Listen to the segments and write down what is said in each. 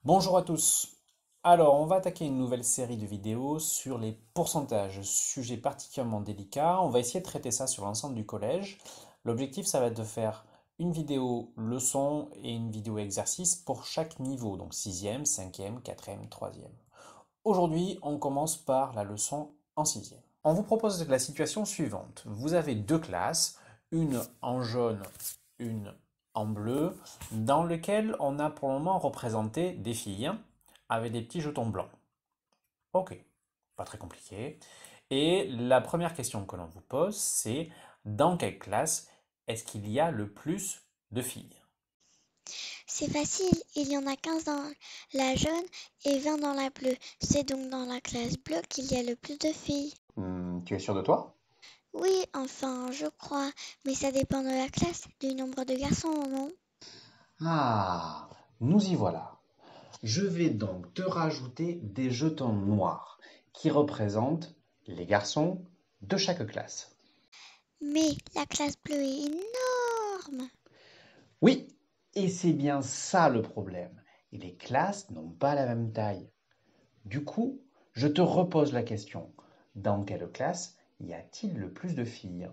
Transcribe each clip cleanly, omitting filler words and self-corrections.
Bonjour à tous. Alors, on va attaquer une nouvelle série de vidéos sur les pourcentages, sujet particulièrement délicat. On va essayer de traiter ça sur l'ensemble du collège. L'objectif, ça va être de faire une vidéo leçon et une vidéo exercice pour chaque niveau, donc sixième, cinquième, quatrième, troisième. Aujourd'hui, on commence par la leçon en sixième. On vous propose la situation suivante. Vous avez deux classes, une en jaune, une en bleu, dans lequel on a pour le moment représenté des filles avec des petits jetons blancs. Ok, pas très compliqué. Et la première question que l'on vous pose, c'est dans quelle classe est-ce qu'il y a le plus de filles? C'est facile, il y en a 15 dans la jaune et 20 dans la bleue. C'est donc dans la classe bleue qu'il y a le plus de filles. Tu es sûr de toi? Oui, enfin, je crois, mais ça dépend de la classe, du nombre de garçons, non? Ah, nous y voilà. Je vais donc te rajouter des jetons noirs qui représentent les garçons de chaque classe. Mais la classe bleue est énorme. Oui, et c'est bien ça le problème. Et les classes n'ont pas la même taille. Du coup, je te repose la question. Dans quelle classe y a-t-il le plus de filles?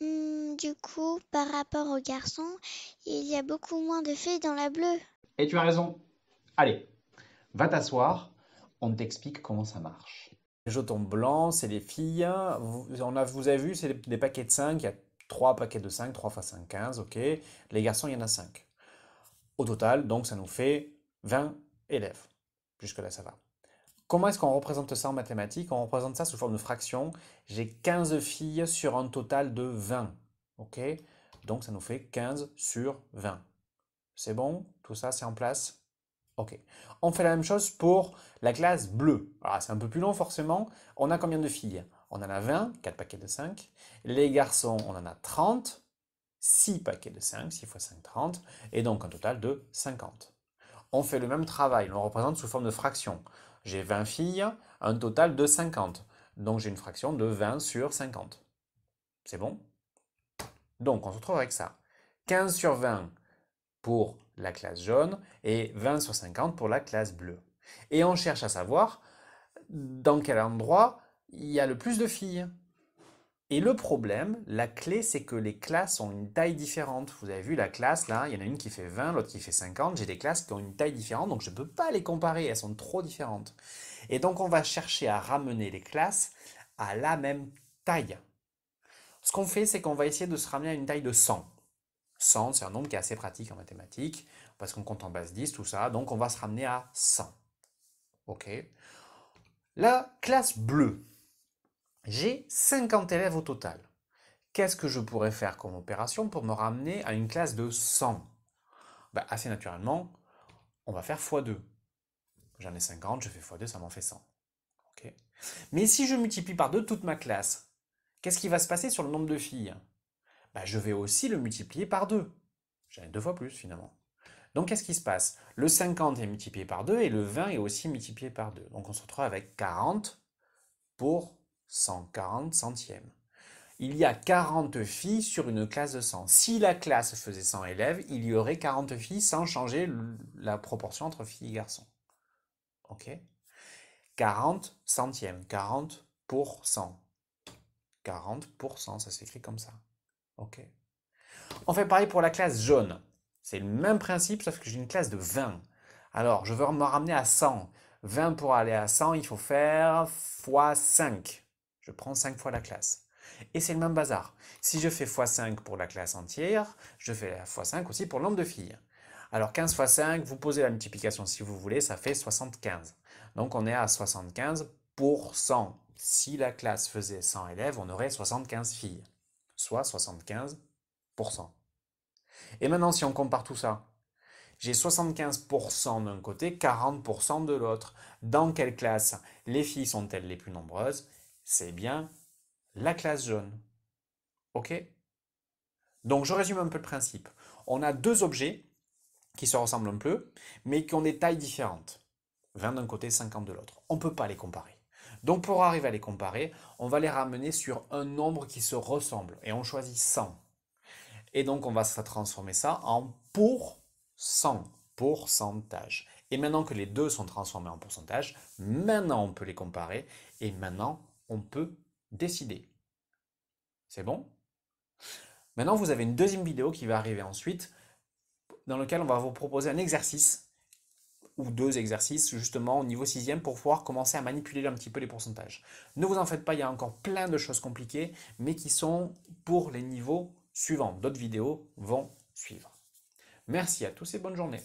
Du coup, par rapport aux garçons, il y a beaucoup moins de filles dans la bleue. Et tu as raison. Allez, va t'asseoir, on t'explique comment ça marche. Les jetons blancs, c'est les filles. Vous avez vu, c'est des paquets de 5. Il y a 3 paquets de 5, 3 fois 5, 15, ok. Les garçons, il y en a 5. Au total, donc ça nous fait 20 élèves. Jusque-là, ça va. Comment est-ce qu'on représente ça en mathématiques? On représente ça sous forme de fraction. J'ai 15 filles sur un total de 20. Ok? Donc ça nous fait 15 sur 20. C'est bon? Tout ça, c'est en place? Ok. On fait la même chose pour la classe bleue. Alors, c'est un peu plus long forcément. On a combien de filles? On en a 20, 4 paquets de 5. Les garçons, on en a 30, 6 paquets de 5, 6 fois 5, 30. Et donc un total de 50. On fait le même travail, on le représente sous forme de fraction. J'ai 20 filles, un total de 50. Donc j'ai une fraction de 20 sur 50. C'est bon? Donc on se retrouve avec ça. 15 sur 20 pour la classe jaune et 20 sur 50 pour la classe bleue. Et on cherche à savoir dans quel endroit il y a le plus de filles. Et le problème, la clé, c'est que les classes ont une taille différente. Vous avez vu la classe, là, il y en a une qui fait 20, l'autre qui fait 50. J'ai des classes qui ont une taille différente, donc je ne peux pas les comparer, elles sont trop différentes. Et donc on va chercher à ramener les classes à la même taille. Ce qu'on fait, c'est qu'on va essayer de se ramener à une taille de 100. 100, c'est un nombre qui est assez pratique en mathématiques, parce qu'on compte en base 10, tout ça, donc on va se ramener à 100. Ok. La classe bleue, j'ai 50 élèves au total. Qu'est-ce que je pourrais faire comme opération pour me ramener à une classe de 100? Bah, assez naturellement, on va faire x2. J'en ai 50, je fais x2, ça m'en fait 100. Ok. Mais si je multiplie par 2 toute ma classe, qu'est-ce qui va se passer sur le nombre de filles? Bah, je vais aussi le multiplier par 2. J'en ai deux fois plus finalement. Donc qu'est-ce qui se passe? Le 50 est multiplié par 2 et le 20 est aussi multiplié par 2. Donc on se retrouve avec 40 pour 140 centièmes. Il y a 40 filles sur une classe de 100. Si la classe faisait 100 élèves, il y aurait 40 filles sans changer la proportion entre filles et garçons. Ok? 40 centièmes, 40 pour 100. 40%, ça s'écrit comme ça. Ok? On fait pareil pour la classe jaune. C'est le même principe, sauf que j'ai une classe de 20. Alors, je veux me ramener à 100. 20 pour aller à 100, il faut faire x 5. Je prends 5 fois la classe. Et c'est le même bazar. Si je fais x5 pour la classe entière, je fais x5 aussi pour le nombre de filles. Alors 15 fois 5, vous posez la multiplication si vous voulez, ça fait 75. Donc on est à 75%. Si la classe faisait 100 élèves, on aurait 75 filles, soit 75%. Et maintenant, si on compare tout ça, j'ai 75% d'un côté, 40% de l'autre. Dans quelle classe les filles sont-elles les plus nombreuses? C'est bien la classe jaune. Ok? Donc je résume un peu le principe. On a deux objets qui se ressemblent un peu, mais qui ont des tailles différentes. 20 d'un côté, 50 de l'autre. On ne peut pas les comparer. Donc pour arriver à les comparer, on va les ramener sur un nombre qui se ressemble. Et on choisit 100. Et donc on va transformer ça en pour 100. pourcentage. Et maintenant que les deux sont transformés en pourcentage, maintenant on peut les comparer et maintenant on peut décider. C'est bon? Maintenant, vous avez une deuxième vidéo qui va arriver ensuite, dans lequel on va vous proposer un exercice ou deux exercices justement au niveau 6e pour pouvoir commencer à manipuler un petit peu les pourcentages. Ne vous en faites pas, il y a encore plein de choses compliquées, mais qui sont pour les niveaux suivants. D'autres vidéos vont suivre. Merci à tous et bonne journée.